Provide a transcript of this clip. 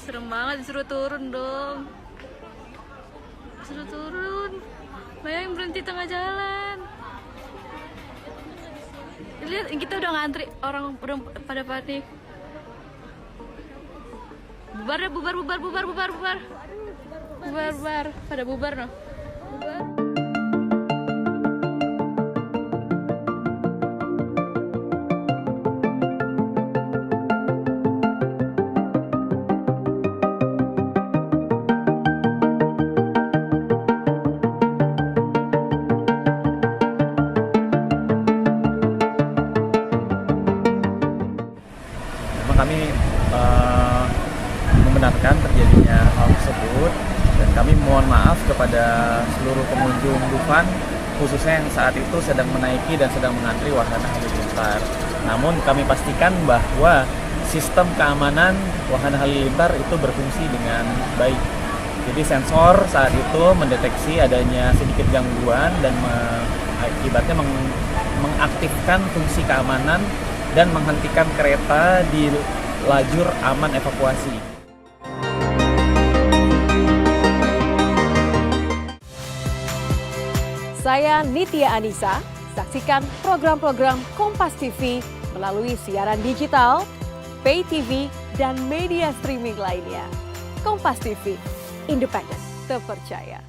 Serem banget, disuruh turun dong. Disuruh turun. Bayangin berhenti tengah jalan. Lihat, kita udah ngantri, orang udah pada panik. Bubar deh, bubar. Bubar. Pada bubar noh. Bubar. Kami membenarkan terjadinya hal tersebut dan kami mohon maaf kepada seluruh pengunjung Dufan, khususnya yang saat itu sedang menaiki dan sedang mengantri wahana halilintar. Namun kami pastikan bahwa sistem keamanan wahana halilintar itu berfungsi dengan baik. Jadi sensor saat itu mendeteksi adanya sedikit gangguan dan akibatnya mengaktifkan fungsi keamanan dan menghentikan kereta di lajur aman evakuasi. Saya Nitya Anissa, saksikan program-program Kompas TV melalui siaran digital, pay TV, dan media streaming lainnya. Kompas TV, independen, terpercaya.